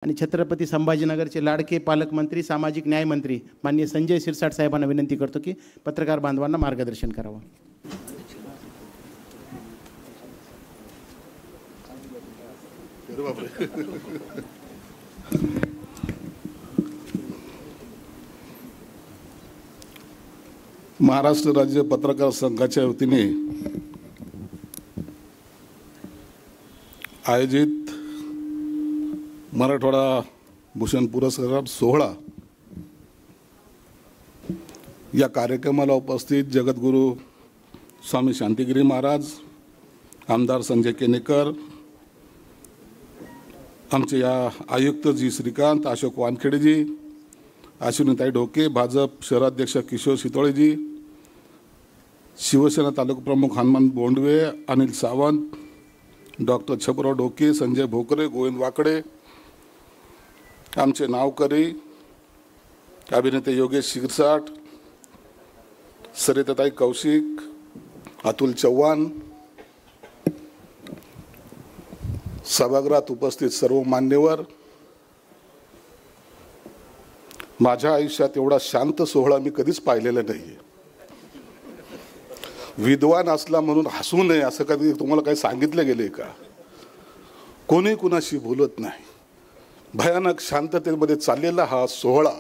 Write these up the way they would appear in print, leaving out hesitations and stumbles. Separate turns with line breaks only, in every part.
आणि छत्रपती संभाजीनगरचे लाडके पालकमंत्री सामाजिक न्याय मंत्री माननीय संजय शिरसाट साहेबांना विनंती करतो की पत्रकार बांधवांना मार्गदर्शन करावं.
महाराष्ट्र राज्य पत्रकार संघाच्या वतीने आयोजित मराठवाडा भूषण पुरस्कार सोहळा या कार्यक्रमाला उपस्थित जगद्गुरू स्वामी शांतिगिरी महाराज, आमदार संजय केनेकर, आमचे या आयुक्त जी श्रीकांत, अशोक वानखेडेजी, अश्विनीताई ढोके, भाजप शहराध्यक्ष किशोर शितोळेजी, शिवसेना तालुका प्रमुख हनुमान बोंडवे, अनिल सावंत, डॉक्टर छपराव ढोके, संजय भोकरे, गोविंद वाकडे, आमचे नावकरी अभिनेते योगेश शिरसाट, सरिताताई कौशिक, अतुल चव्हाण, सभागृहात उपस्थित सर्व मान्यवर, माझ्या आयुष्यात एवढा शांत सोहळा मी कधीच पाहिलेला नाही. विद्वान असला म्हणून हसू नये असं कधी तुम्हाला काही सांगितलं गेले का? कोणी कुणाशी बोलत नाही, भयानक शांततेमध्ये चाललेला हा सोहळा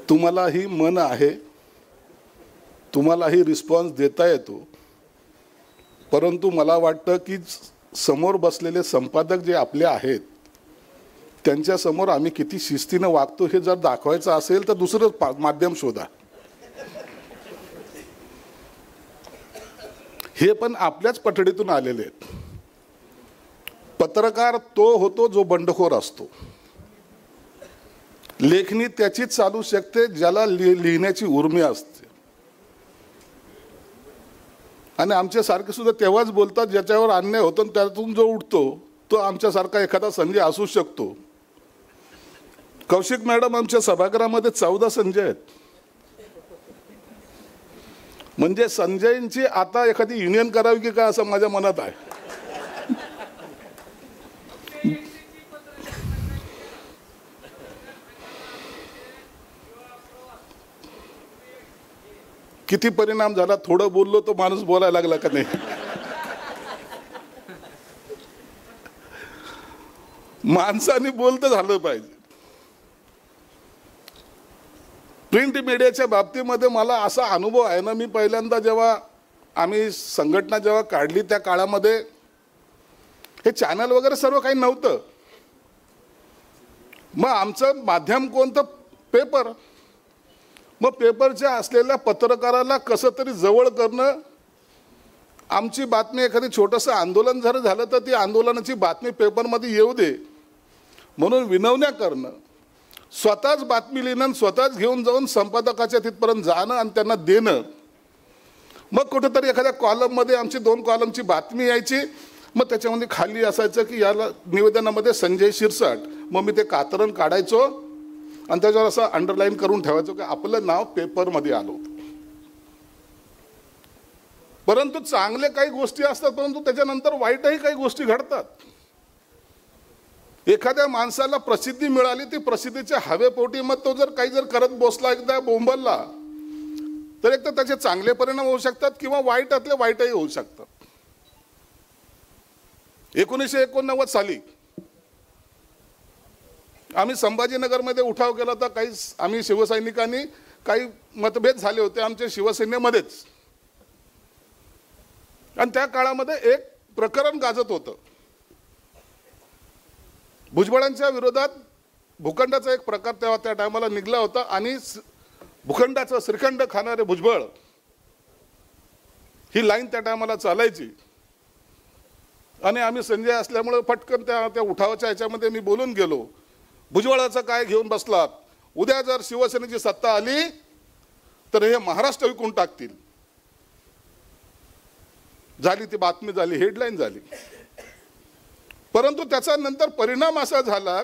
तुम्हालाही मन आहे, तुम्हालाही रिस्पॉन्स देता येतो, परंतु मला वाटतं की समोर बसलेले संपादक जे आपले आहेत त्यांच्यासमोर आम्ही किती शिस्तीनं वागतो हे जर दाखवायचं असेल तर दुसरं माध्यम शोधा. हे पण आपल्याच पठडीतून आलेले आहेत. पत्रकार तो होतो जो बंडखोर असतो. लेखणी त्याचीच चालू शकते ज्याला लिहिण्याची उर्मी असते. आणि आमच्या सारखे सुद्धा तेव्हाच बोलतात ज्याच्यावर अन्याय होतो आणि त्यातून जो उठतो तो आमच्यासारखा एखादा संजय असू शकतो. कौशिक मॅडम आमच्या सभागृहामध्ये 14 संजय आहेत. म्हणजे संजयंची आता एखादी युनियन करावी की काय असं माझ्या मनात आहे. किती परिणाम झाला? थोडं बोललो तो माणूस बोलायला लागला का नाही? माणसाने बोलतं झालं पाहिजे. प्रिंट मीडियाच्या बाबतीमध्ये मला असा अनुभव आहे ना, मी पहिल्यांदा जेव्हा आम्ही संघटना जेव्हा काढली त्या काळामध्ये हे चॅनल वगैरे सर्व काही नव्हतं. मग आमचं माध्यम कोणतं? पेपर. मग पेपरच्या असलेल्या पत्रकाराला कसं तरी जवळ करणं, आमची बातमी एखादी छोटंसं आंदोलन जर झालं तर ती आंदोलनाची बातमी पेपरमध्ये येऊ दे म्हणून विनवण्या करणं, स्वतःच बातमी लिहिणं, स्वतःच घेऊन जाऊन संपादकाच्या तिथपर्यंत जाणं आणि त्यांना देणं. मग कुठेतरी एखाद्या कॉलममध्ये आमची 2 कॉलमची बातमी यायची, मग त्याच्यामध्ये खाली असायचं की याला निवेदनामध्ये संजय शिरसाट. मग मी ते कात्रण काढायचो आणि त्याच्यावर असं अंडरलाईन करून ठेवायचो की आपलं नाव पेपरमध्ये आलं होतं. परंतु चांगले काही गोष्टी असतात, परंतु त्याच्यानंतर वाईटही काही गोष्टी घडतात. एखाद्या माणसाला प्रसिद्धी मिळाली, ती प्रसिद्धीच्या हवेपोटी मग तो जर काही करत बसला, एकदा बोंबलला, तर एक तर त्याचे चांगले परिणाम होऊ शकतात किंवा वाईटातले वाईटही होऊ शकतात. 1989 साली आम्ही संभाजीनगरमध्ये उठाव केला होता. काही आम्ही शिवसैनिकांनी काही मतभेद झाले होते आमच्या शिवसेनेमध्येच, आणि त्या काळामध्ये एक प्रकरण गाजत होतं. भुजबळांच्या विरोधात भूखंडाचा एक प्रकार तेव्हा त्या टायमाला निघला होता आणि भूखंडाचं श्रीखंड खाणारे भुजबळ ही लाईन त्या टायमाला चालायची. आणि आम्ही संजय असल्यामुळे पटकन त्या उठावाच्या ह्याच्यामध्ये मी बोलून गेलो, भुजबळाचं काय घेऊन बसलात, उद्या जर शिवसेनेची सत्ता आली तर हे महाराष्ट्र विकून टाकतील. झाली ती बातमी, झाली हेडलाईन झाली. परंतु त्याचा नंतर परिणाम असा झाला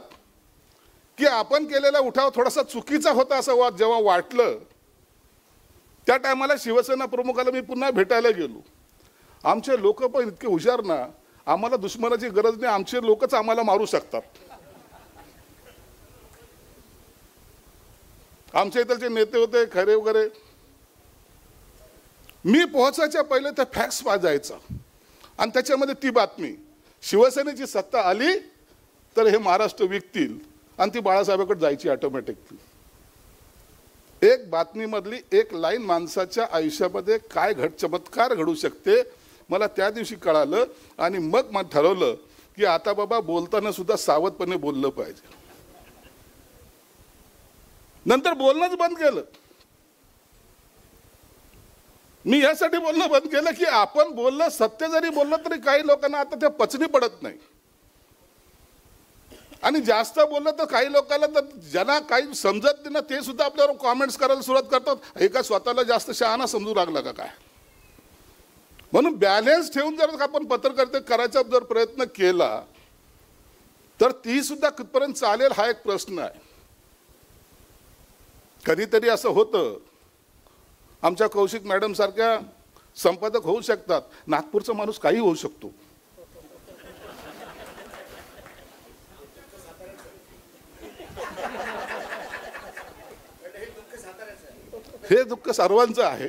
की आपण केलेला उठाव थोडासा चुकीचा होता असं जेव्हा वाटलं त्या टायमाला शिवसेना प्रमुखाला मी पुन्हा भेटायला गेलो. आमचे लोक पण इतके हुशार ना, आम्हाला दुश्मनाची गरज नाही, आमचे लोकच आम्हाला मारू शकतात. आमच्या इथलचे नेते होते खरे वगैरे, मी पोहोचायच्या पहिले त्या फॅक्स वाजायचा आणि त्याच्यामध्ये ती बातमी, शिवसेनेची सत्ता आली तर हे महाराष्ट्र विकतील, आणि ती बाळासाहेबांकडे जायची ऑटोमॅटिकली. एक बातमीमधली एक लाईन माणसाच्या आयुष्यामध्ये काय चमत्कार घडू शकते मला त्या दिवशी कळालं. आणि मग मला ठरवलं की आता बाबा बोलताना सुद्धा सावधपणे बोललं पाहिजे. नंतर बोलणंच बंद केलं. मी यासाठी बोलणं बंद केलं की आपण बोललं, सत्य जरी बोललं तरी काही लोकांना आता ते पचनी पडत नाही, आणि जास्त बोललं तर काही लोकांना तर ज्यांना काही समजत नाही ना ते सुद्धा आपल्यावर कॉमेंट्स करायला सुरुवात करतात, हे का स्वतःला जास्त शहाणा समजू लागला का काय. म्हणून बॅलन्स ठेवून जर आपण पत्रकारिता करायचा जर प्रयत्न केला तर ती सुद्धा कितपर्यंत चालेल हा एक प्रश्न आहे. कधीतरी असं होतं, आमच्या कौशिक मॅडम सारख्या संपादक होऊ शकतात, नागपूरचा माणूस काही होऊ शकतो. हे दुःख सर्वांचं आहे.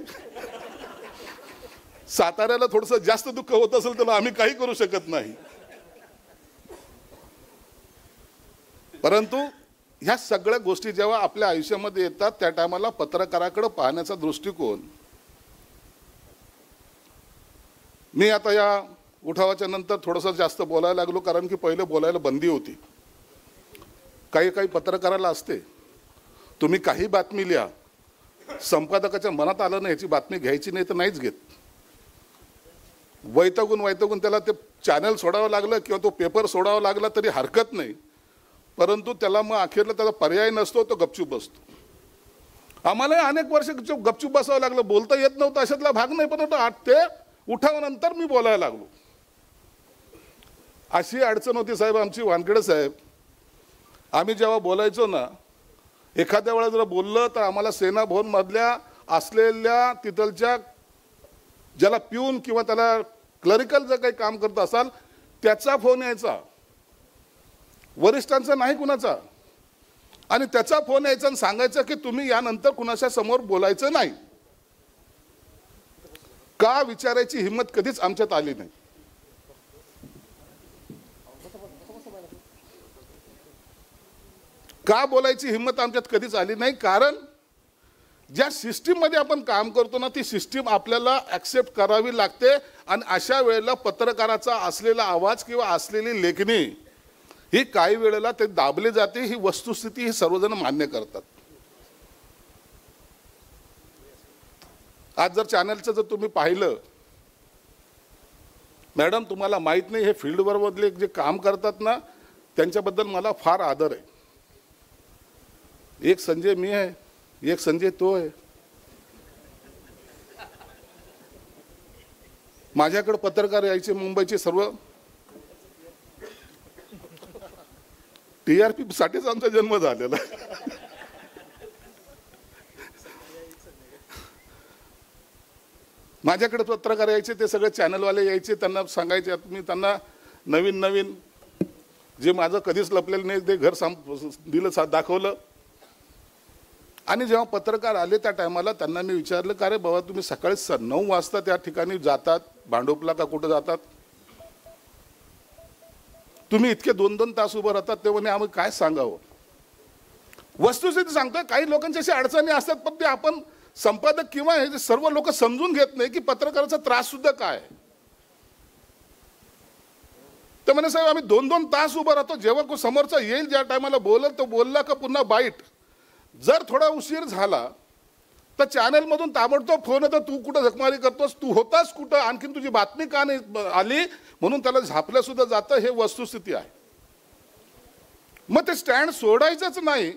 साताऱ्याला थोडंसं जास्त दुःख होत असेल तर आम्ही काही करू शकत नाही. परंतु ह्या सगळ्या गोष्टी जेव्हा आपल्या आयुष्यामध्ये येतात त्या टायमाला पत्रकाराकडे पाहण्याचा दृष्टिकोन, मी आता या उठावाच्या नंतर थोडंसं जास्त बोलायला लागलो, कारण की पहिले बोलायला बंदी होती. काही पत्रकाराला असते, तुम्ही काही बातमी लिहा, संपादकाच्या मनात आलं नाही याची बातमी घ्यायची नाही तर नाहीच घेत. वैतागून त्याला ते चॅनल सोडावं लागलं किंवा तो पेपर सोडावा लागला तरी हरकत नाही, परंतु त्याला मग अखेरला त्याचा पर्याय नसतो, तो गपचूप बसतो. आम्हाला अनेक वर्ष गपचूप बसावं लागलं, बोलता येत नव्हतं अशातला भाग नाही, परंतु ते उठावानंतर मी बोलायला लागलो. अशी अडचण होती साहेब आमची. वानखेडे साहेब, आम्ही जेव्हा बोलायचो ना, एखाद्या वेळा जर बोललं तर आम्हाला सेना भवन मधल्या असलेल्या तिथलच्या ज्याला पिऊन किंवा त्याला क्लरिकल जर काही काम करत असाल त्याचा फोन यायचा, वरिष्ठांचा नाही कुणाचा, आणि त्याचा फोन यायचा आणि सांगायचं की तुम्ही यानंतर कुणाच्या समोर बोलायचं नाही. का विचारायची हिंमत कधीच आमच्यात आली नाही. का बोलायची हिंमत आमच्यात कधीच आली नाही, कारण ज्या सिस्टीममध्ये आपण काम करतो ना ती सिस्टीम आपल्याला ॲक्सेप्ट करावी लागते. आणि अशा वेळेला पत्रकाराचा असलेला आवाज किंवा असलेली लेखणी ही काही वेळेला ते दाबले जाते. ही वस्तुस्थिती ही सर्वजण मान्य करतात. आज जर चॅनलचं जर तुम्ही पाहिलं, मॅडम तुम्हाला माहीत नाही हे फील्डवर मधले जे काम करतात ना त्यांच्याबद्दल मला फार आदर आहे. एक संजय मी आहे, एक संजय तो आहे. माझ्याकडे पत्रकार यायचे मुंबईचे सर्व, TRP साठीच आमचा जन्म झालेला. माझ्याकडे पत्रकार यायचे, ते सगळे चॅनलवाले यायचे, त्यांना सांगायचे, मी त्यांना नवीन जे माझं कधीच लपलेलं नाही ते घर दिलं, दाखवलं. आणि जेव्हा पत्रकार आले त्या टायमाला त्यांना मी विचारलं, का रे बाबा तुम्ही सकाळी 9 वाजता त्या ठिकाणी जातात, भांडुपला का कुठं जातात, तुम्ही इतके 2-2 तास उभं राहतात, तेव्हा आम्ही काय सांगावं. वस्तुस्थिती सांगतोय, काही लोकांच्या अशा अडचणी असतात पण ते आपण संपादक किंवा हे सर्व लोक समजून घेत नाही की पत्रकाराचा त्रास सुद्धा काय. तर म्हणे साहेब आम्ही 2-2 तास उभं राहतो, जेव्हा समोरचा येईल ज्या टायमाला बोलल तो बोलला का पुन्हा बाईट. जर थोडा उशीर झाला तर चॅनल मधून ताबडतोब फोन येतो, तू कुठं झकमारी करतोस, तू होतास कुठं, आणखीन तुझी बातमी का नाही आली, म्हणून त्याला झापलं सुद्धा जातं. हे वस्तुस्थिती आहे. मग ते स्टँड सोडायचंच नाही.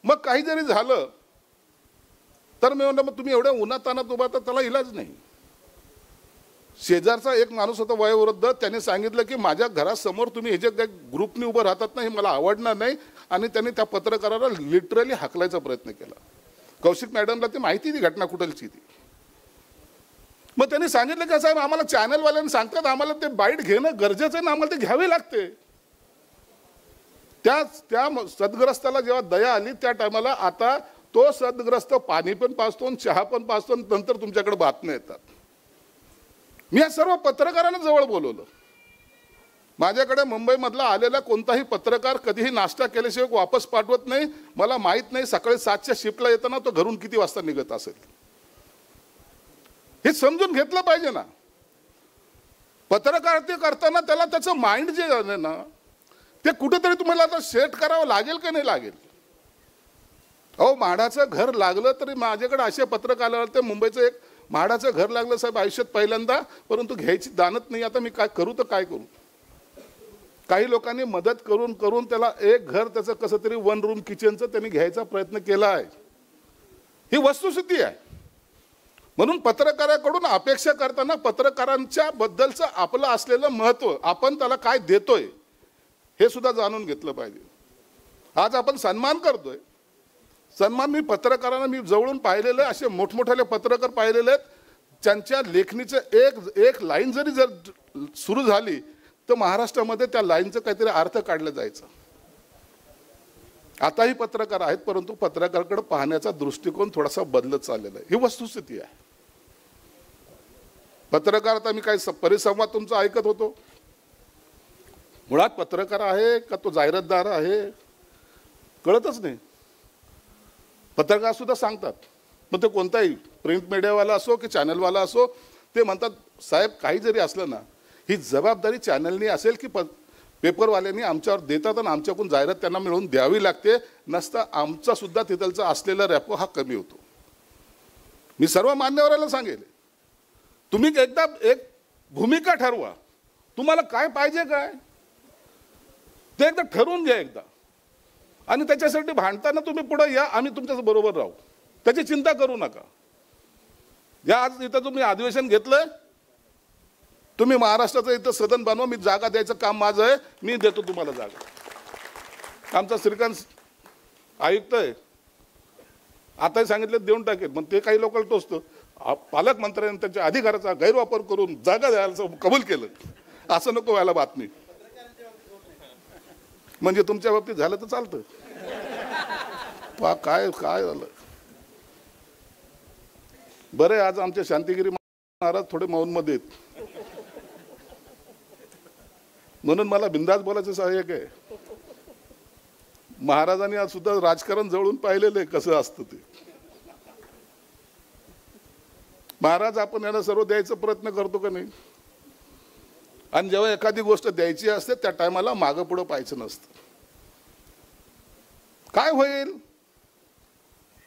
मग काही जरी झालं तर मी म्हणलं मग तुम्ही एवढ्या उन्हातानात उभा तर त्याला इलाज नाही. शेजारचा एक माणूस होता वयोवृद्ध, त्याने सांगितलं की माझ्या घरासमोर तुम्ही हे जे काही ग्रुपनी उभं राहतात ना हे मला आवडणार नाही, आणि त्यांनी त्या पत्रकाराला लिटरली हाकलायचा प्रयत्न केला. कौशिक मॅडमला ती माहिती ती घटना कुठलची ती. मग त्यांनी सांगितलं की साहेब आम्हाला चॅनलवाल्यांनी सांगतात आम्हाला ते बाईट घेणं गरजेचं आहे ना, आम्हाला ते घ्यावे लागते. त्या सदग्रस्ताला जेव्हा दया आली त्या टायमाला आता तो सदग्रस्त पाणी पण पाजतो, चहा पण पाजतो, नंतर तुमच्याकडे बातम्या येतात. मी या सर्व पत्रकारांना जवळ बोलवलं. माझ्याकडे मुंबईमधला आलेला कोणताही पत्रकार कधीही नाश्ता केल्याशिवाय वापस पाठवत नाही. मला माहित नाही सकाळी 7च्या शिफ्टला येताना तो घरून किती वाजता निघत असेल. हे समजून घेतलं पाहिजे ना. पत्रकारिता करताना त्याला त्याचं माइंड जे आहे ना ते कुठेतरी तुम्हाला आता सेट करावं लागेल की नाही लागेल. अहो म्हाडाचं घर लागलं तरी माझ्याकडे असे पत्रकार आले होते. मुंबईचं एक म्हाडाचं घर लागलं साहेब आयुष्यात पहिल्यांदा, परंतु घ्यायची दानत नाही. आता मी काय करू तर काय करू. काही लोकांनी मदत करून करून त्याला एक घर त्याचं कसं तरी 1 रूम किचनचं त्यांनी घ्यायचा प्रयत्न केला आहे. ही वस्तुस्थिती आहे. म्हणून पत्रकाराकडून अपेक्षा करताना पत्रकारांच्या बद्दलचं आपलं असलेलं महत्त्व, आपण त्याला काय देतोय हे सुद्धा जाणून घेतलं पाहिजे. आज आपण सन्मान करतोय. सन्मान मी पत्रकारांना मी जवळून पाहिलेलं आहे. असे मोठमोठ्याले पत्रकार पाहिलेले आहेत ज्यांच्या लेखणीचं एक लाईन जरी जर सुरू झाली तर महाराष्ट्रामध्ये त्या लाईनचं काहीतरी अर्थ काढला जायचा. आताही पत्रकार आहेत, परंतु पत्रकाराकडे पाहण्याचा दृष्टिकोन थोडासा बदलत चाललेला आहे. ही वस्तुस्थिती आहे. पत्रकार आता मी काय परिसंवाद तुमचा ऐकत होतो. मुळात पत्रकार आहे का तो जाहिरातदार आहे कळतच नाही. पत्रकार सुद्धा सांगतात, मग ते कोणताही प्रिंट मीडियावाला असो की चॅनलवाला असो, ते म्हणतात साहेब काही जरी असलं ना ही जबाबदारी चॅनलनी असेल की पेपरवाल्यांनी आमच्यावर देतात आणि आमच्याकडून जाहिरात त्यांना मिळवून द्यावी लागते. नसता आमचा सुद्धा तिथलचा असलेला रॅपो हा कमी होतो. मी सर्व मान्यवराला सांगेल तुम्ही एकदा एक भूमिका ठरवा. तुम्हाला काय पाहिजे काय ते एकदा ठरवून घ्या एकदा, आणि त्याच्यासाठी भांडताना तुम्ही पुढे या, आम्ही तुमच्या बरोबर राहू. त्याची चिंता करू नका. या आज इथं तुम्ही अधिवेशन घेतलंय, तुम्ही महाराष्ट्राचं इथं सदन बनवा. मी जागा द्यायचं काम माझं आहे, मी देतो तुम्हाला जागा. आमचा श्रीकांत आयुक्त आहे, आताही सांगितलं देऊन टाकेल, पण ते काही लोकांना टोचतं. पालकमंत्र्यांनी त्यांच्या अधिकाराचा गैरवापर करून जागा द्यायला कबूल केलं. असं नको व्हायला बातमी. म्हणजे तुमच्या बाबतीत झालं तर चालतं. काय काय झालं बरं. आज आमचे शांतिगिरी महाराज थोडे मौनमध्ये आहेत, म्हणून मला बिंदास बोलायचं सहाय्यक आहे. महाराजांनी आज सुद्धा राजकारण जवळून पाहिलेलं आहे कसं असतं ते. महाराज आपण यांना सर्व द्यायचा प्रयत्न करतो का नाही, आणि जेव्हा एखादी गोष्ट द्यायची असते त्या टायमाला मागं पुढं पाहायचं नसतं. काय होईल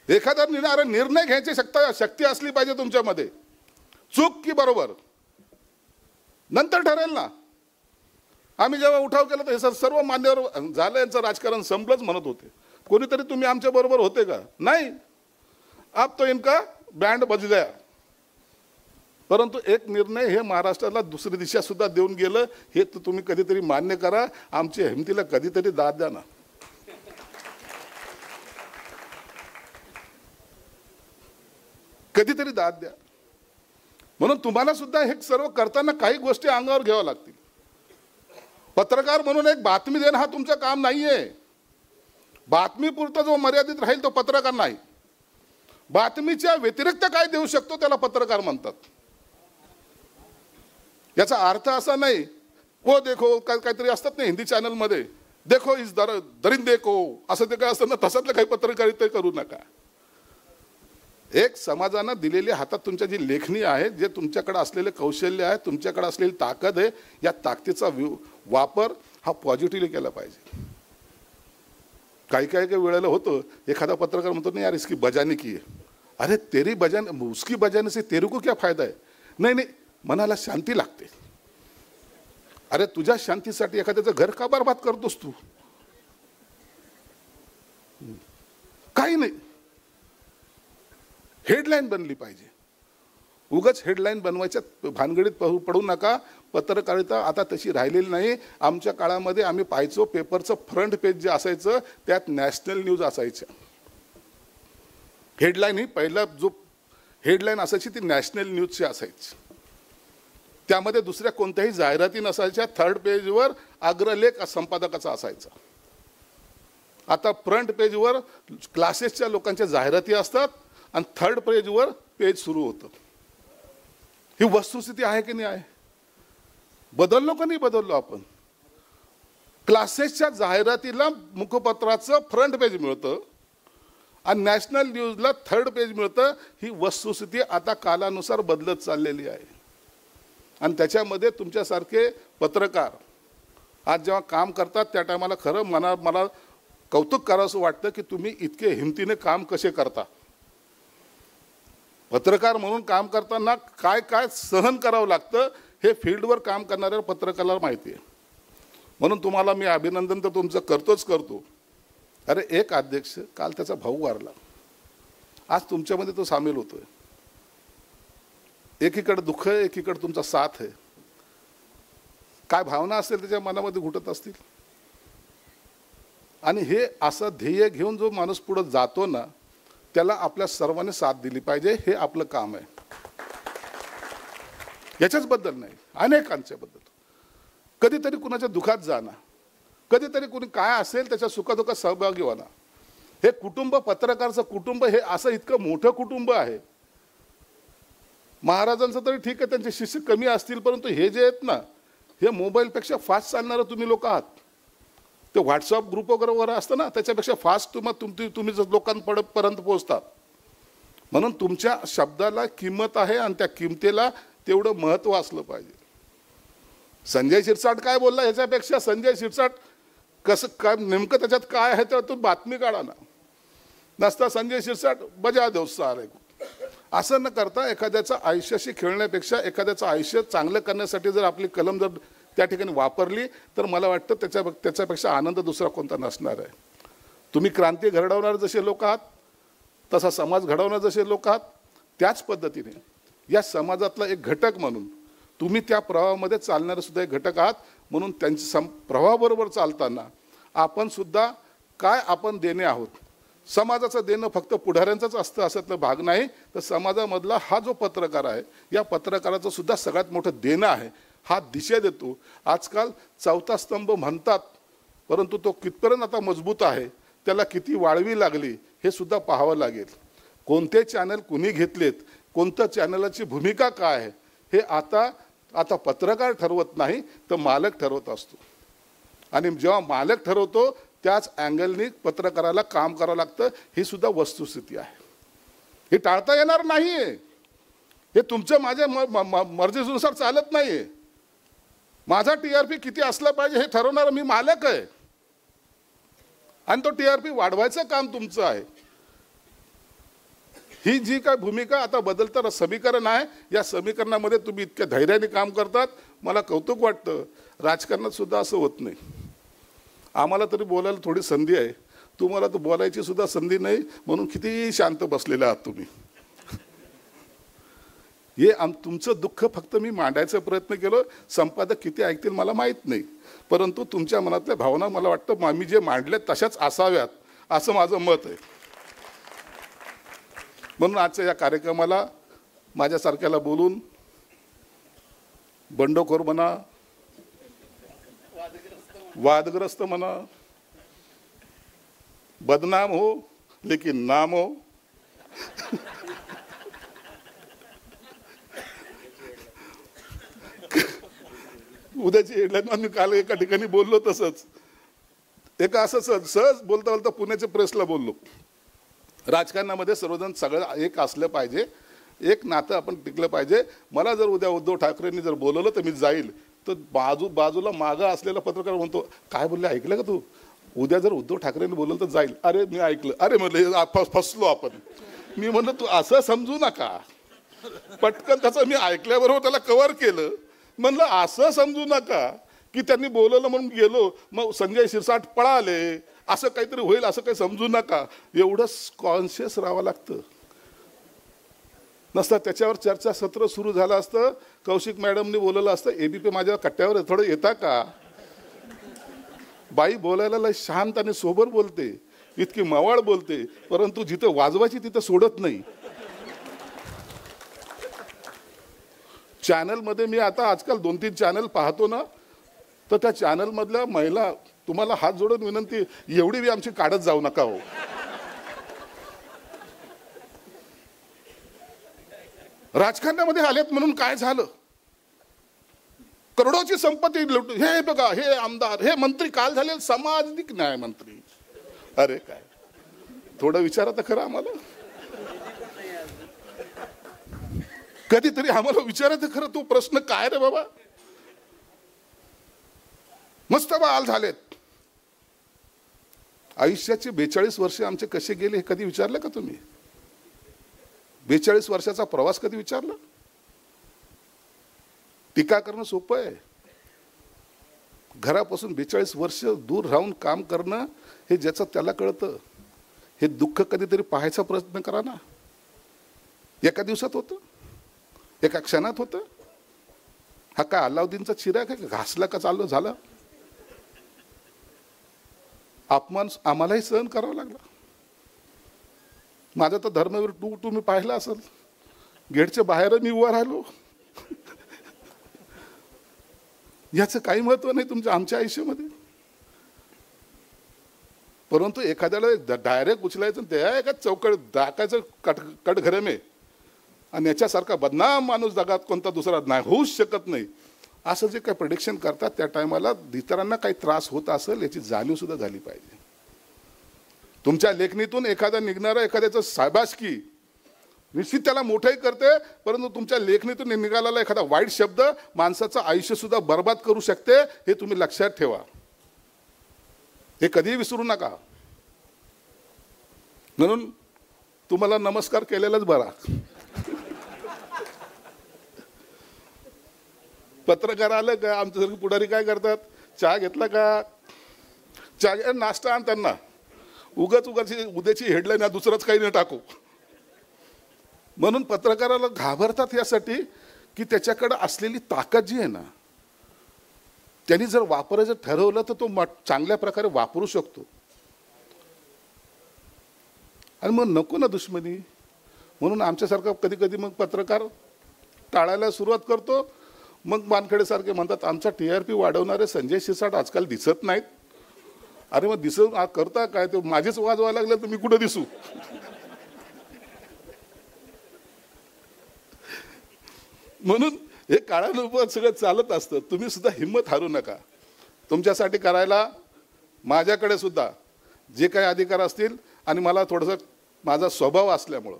एखादा निर्णय घ्यायची शक्ती असली पाहिजे तुमच्यामध्ये. चूक की बरोबर नंतर ठरेल ना. आम्ही जेव्हा उठाव केला तर हे सर्व मान्यवर झालं, यांचं राजकारण संपलंच म्हणत होते. कोणीतरी तुम्ही आमच्या बरोबर होते का? नाही. अब तो इनका बँड बज गया. परंतु एक निर्णय हे महाराष्ट्राला दुसरी दिशा सुद्धा देऊन गेलं, हे तर तुम्ही कधीतरी मान्य करा. आमच्या हिमतीला कधीतरी दाद द्या ना. कधीतरी दाद द्या. म्हणून तुम्हाला सुद्धा हे सर्व करताना काही गोष्टी अंगावर घ्याव्या लागतील. पत्रकार म्हणून एक बातमी देणं हा तुमचं काम नाहीये. बातमीपुरता जो मर्यादित राहील तो पत्रकार नाही. बातमीच्या व्यतिरिक्त काय देऊ शकतो त्याला पत्रकार म्हणतात. याचा अर्थ असा नाही वो देखो काहीतरी असतात ना हिंदी चॅनलमध्ये, देखो इस दरिंदे को, असं ते काय असतं ना, तसातलं काही पत्रकारिता करू नका. एक समाजानं दिलेली हातात तुमच्या जी लेखणी आहे, जे तुमच्याकडे असलेले कौशल्य आहे, तुमच्याकडे असलेली ताकद आहे, या ताकदीचा वापर हा पॉझिटिव्हली केला पाहिजे. काही वेळेला होतं एखादा पत्रकार म्हणतो नाही यार इसकी बजानी की है. अरे तेरी बजानी उसकी बजाने से तेरे को क्या फायदा है. नाही मनाला शांती लागते. अरे तुझ्या शांतीसाठी एखाद्याचं घर का बरबाद करतोस तू. काही नाही. हेडलाईन बनली पाहिजे. उगाच हेडलाईन बनवायच्या भानगडीत पडू नका. पत्रकारिता आता तशी राहिलेली नाही. आमच्या काळामध्ये आम्ही पाहायचो पेपरचं फ्रंट पेज जे असायचं त्यात नॅशनल न्यूज असायच्या. हेडलाईन ही पहिला जो हेडलाईन असायची ती नॅशनल न्यूजची असायची. त्यामध्ये दुसऱ्या कोणत्याही जाहिराती नसायच्या. थर्ड पेजवर अग्रलेख संपादकाचा असायचा. आता फ्रंट पेजवर क्लासेसच्या लोकांच्या जाहिराती असतात आणि थर्ड पेजवर पेज सुरू होतं. ही वस्तुस्थिती आहे की नाही आहे? बदललो का नाही बदललो आपण? क्लासेसच्या जाहिरातीला मुखपत्राचं फ्रंट पेज मिळतं आणि नॅशनल न्यूजला थर्ड पेज मिळतं. ही वस्तुस्थिती आता कालानुसार बदलत चाललेली आहे. आणि त्याच्यामध्ये तुमच्यासारखे पत्रकार आज जेव्हा काम करतात त्या टायमाला खरं मला कौतुक करावंसं वाटतं की तुम्ही इतके हिमतीने काम कसे करता. पत्रकार म्हणून काम करताना काय काय सहन करावं लागतं हे फील्डवर काम करणाऱ्या पत्रकाराला माहिती आहे. म्हणून तुम्हाला मी अभिनंदन तर तुमचं करतो. अरे एक अध्यक्ष काल त्याचा भाऊ वारला, आज तुमच्यामध्ये तो सामील होतोय. एकीकडे दुःख आहे, एकीकडे तुमचा साथ आहे. काय भावना असेल त्याच्या मनामध्ये घुटत असतील. आणि हे असं ध्येय घेऊन जो माणूस पुढे जातो ना त्याला आपल्या सर्वांनी साथ दिली पाहिजे. हे आपलं काम आहे. याच्याच बद्दल नाही, अनेकांच्या बद्दल. कधीतरी कुणाच्या दुःखात जाणं, कधीतरी कुणी काय असेल त्याच्या सुखदुःखात सहभागी होणं. हे कुटुंब, पत्रकारचं कुटुंब हे असं इतकं मोठं कुटुंब आहे. महाराजांचं तरी ठीक आहे, त्यांचे शिष्य कमी असतील, परंतु हे जे आहेत ना हे मोबाईलपेक्षा फास्ट चालणारं तुम्ही लोक आहात. ते व्हॉट्सअप ग्रुप वगैरे असतं ना त्याच्यापेक्षा फास्ट तुम्ही लोकांपर्यंत पोहोचतात. म्हणून तुमच्या शब्दाला किंमत आहे आणि त्या किमतीला तेवढं महत्त्व असलं पाहिजे. संजय शिरसाट काय बोलला ह्याच्यापेक्षा संजय शिरसाट कसं काय नेमकं त्याच्यात काय आहे तर तुम्ही बातमी काढा ना. नसता संजय शिरसाट बजा देव सारे. असं न करता एखाद्याचं आयुष्याशी खेळण्यापेक्षा एखाद्याचं आयुष्य चांगलं करण्यासाठी जर आपली कलम जर त्या ठिकाणी वापरली तर मला वाटतं त्याच्यापेक्षा आनंद दुसरा कोणता नसणार आहे. तुम्ही क्रांती घडवणारे जसे लोक आहात, तसा समाज घडवणारे जसे लोक आहात, त्याच पद्धतीने या समाजातला एक घटक म्हणून तुम्ही त्या प्रवाहामध्ये चालणारे सुद्धा एक घटक आहात. म्हणून त्यांच्या प्रवाहाबरोबर चालताना आपण सुद्धा काय आपण देणे आहोत. समाजाचं देणं फक्त पुढाऱ्यांचंच असतं असतलं भाग नाही, तर समाजामधला हा जो पत्रकार आहे या पत्रकाराचं सुद्धा सगळ्यात मोठं देणं आहे. हा दिशा देतो. आजकाल चौथा स्तंभ म्हणतात, परंतु तो कितपर्यंत आता मजबूत आहे, त्याला किती वाळवी लागली हे सुद्धा पाहावं लागेल. कोणते चॅनल कुणी घेतलेत, कोणत्या चॅनलची भूमिका काय आहे हे आता पत्रकार ठरवत नाही तर मालक ठरवत असतो. आणि जेव्हा मालक ठरवतो त्याच अँगलनी पत्रकाराला काम करावं लागतं. ही सुद्धा वस्तुस्थिती आहे. हे टाळता येणार नाहीये. हे तुमचं माझ्या मर्जीनुसार चालत नाहीये. माझा TRP किती असला पाहिजे हे ठरवणारा मी मालक आहे आणि तो TRP वाढवायचं काम तुमचं आहे. ही जी काय भूमिका आता बदलतं समीकरण आहे, या समीकरणामध्ये तुम्ही इतक्या धैर्याने काम करतात. मला कौतुक वाटतं. राजकारणात सुद्धा असं होत नाही. आम्हाला तरी बोलायला थोडी संधी आहे, तुम्हाला तर बोलायची सुद्धा संधी नाही. म्हणून किती शांत बसलेले आहात तुम्ही. हे तुमचं दुःख फक्त मी मांडायचा प्रयत्न केलो. संपादक किती ऐकतील मला माहीत नाही, परंतु तुमच्या मनातल्या भावना मला वाटतं मी जे मांडले तशाच असाव्यात असं माझं मत आहे. म्हणून आजच्या या कार्यक्रमाला माझ्यासारख्याला बोलून बंडखोर म्हणा, वादग्रस्त म्हणा, बदनाम हो लेकिन नाम हो, उद्याची हेडलाईन आम्ही काल एका ठिकाणी बोललो. तसंच एका असं सहज बोलता बोलता पुण्याच्या प्रेसला बोललो. राजकारणामध्ये सर्वजण सगळं एक असलं पाहिजे, एक नातं आपण टिकलं पाहिजे. मला जर उद्या उद्धव ठाकरेंनी जर बोलवलं तर मी जाईल. तर बाजूला मागं असलेला पत्रकार म्हणतो काय बोलले ऐकलं का तू? उद्या जर उद्धव ठाकरेंनी बोलवलं तर जाईल. अरे मी ऐकलं. अरे म्हणलं फसलो आपण. मी म्हणलं तू असं समजू नका. पटकन त्याचं मी ऐकल्याबरोबर त्याला कव्हर केलं. म्हणलं असं समजू नका की त्यांनी बोलवलं म्हणून गेलो मग संजय शिरसाट पळाले असं काहीतरी होईल असं काही समजू नका. एवढं कॉन्शियस राहावं लागतं. नसतं त्याच्यावर चर्चा सत्र सुरू झालं असतं. कौशिक मॅडमनी बोलवलं असतं ABP माझ्या कट्ट्यावर थोडं येता का? बाई बोलायला लय शांत आणि सोबर बोलते. इतकी मवाळ बोलते, परंतु जिथं वाजवायची तिथं सोडत नाही. चॅनलमध्ये मी आता आजकाल 2-3 चॅनल पाहतो ना, तर त्या चॅनलमधल्या महिला, तुम्हाला हात जोडून विनंती, एवढी बी आमची काढत जाऊ नका हो. राजकारणामध्ये आलेत म्हणून काय झालं? करोडोची संपत्ती लुट, हे बघा, हे आमदार, हे मंत्री, काल झाले सामाजिक न्याय मंत्री. अरे काय, थोडं विचारा तर खरं आम्हाला. कधीतरी आम्हाला विचारा तर खरं, तो प्रश्न काय रे बाबा. मस्त बाल झालेत. आयुष्याचे 42 वर्ष आमचे कसे गेले हे कधी विचारलं का तुम्ही? 42 वर्षाचा प्रवास कधी विचारला? टीका करणं सोपं आहे. घरापासून 42 वर्ष दूर राहून काम करणं हे ज्याचं त्याला कळतं. हे दुःख कधीतरी पाहायचा प्रयत्न करा ना. एका दिवसात होतं, एका क्षणात होतं. हा काय अल्लाउद्दीनचा चिराग आहे का? घासला का चालू झाला? अपमान आम्हालाही सहन करावा लागला. माझा तर धर्मवीर तुम्ही पाहिला असेल, गेटच्या बाहेर मी उभा राहिलो. याचं काही महत्व नाही तुमच्या आमच्या आयुष्यामध्ये. परंतु एखाद्याला डायरेक्ट उचलायचं, त्या एका चौकड दाखायचं कटघरे आणि याच्यासारखा बदनाम माणूस जगात कोणता दुसरा नाही, होऊच शकत नाही. असं जे काही प्रेडिक्शन करतात त्या टायमाला इतरांना काही त्रास होत असेल याची जाणीव सुद्धा झाली पाहिजे. तुमच्या लेखणीतून एखादा निघणारा एखाद्याचं शाबासकी निश्चित त्याला मोठंही करते, परंतु तुमच्या लेखणीतून निघालेला एखादा वाईट शब्द माणसाचं आयुष्य सुद्धा बर्बाद करू शकते. हे तुम्ही लक्षात ठेवा. हे कधीही विसरू नका. म्हणून तुम्हाला नमस्कार केलेलाच बरा. पत्रकार आलं का, आमच्यासारखे पुढारी काय करतात, चहा घेतला का, चहा नाश्ता आण त्यांना, उगाच उद्याची हेडलाईन दुसरंच काही नाही टाकू. म्हणून पत्रकाराला घाबरतात यासाठी की त्याच्याकडे असलेली ताकद जी आहे ना, त्यांनी जर वापरायचं ठरवलं तर तो चांगल्या प्रकारे वापरू शकतो. आणि मग नको ना दुश्मनी. म्हणून आमच्यासारखा कधी कधी मग पत्रकार टाळायला सुरुवात करतो. मग वानखेडे सारखे म्हणतात आमचा TRP वाढवणारे संजय शिरसाट आजकाल दिसत नाहीत. अरे मग दिसत करता काय, ते माझेच वाजवायला लागले तर मी कुठं दिसू? म्हणून हे काळानुसार सगळं चालत असतं. तुम्ही सुद्धा हिंमत हारू नका. तुमच्यासाठी करायला माझ्याकडे सुद्धा जे काही अधिकार असतील, आणि मला थोडंसं माझा स्वभाव असल्यामुळं,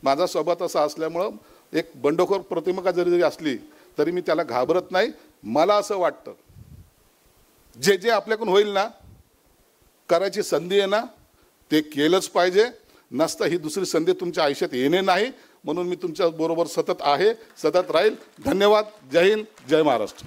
माझा स्वभाव तसा असल्यामुळं एक बंडखोर प्रतिमा जरी असली तरी मी त्याला घाबरत नाही. मला असं वाटतं जे जे आपल्याकडून होईल ना, करायची संधी आहे ना, ते केलंच पाहिजे. नसता ही दुसरी संधी तुमच्या आयुष्यात येणे नाही. म्हणून मी तुमच्या बरोबर सतत आहे, सतत राहील. धन्यवाद. जय हिंद, जय महाराष्ट्र.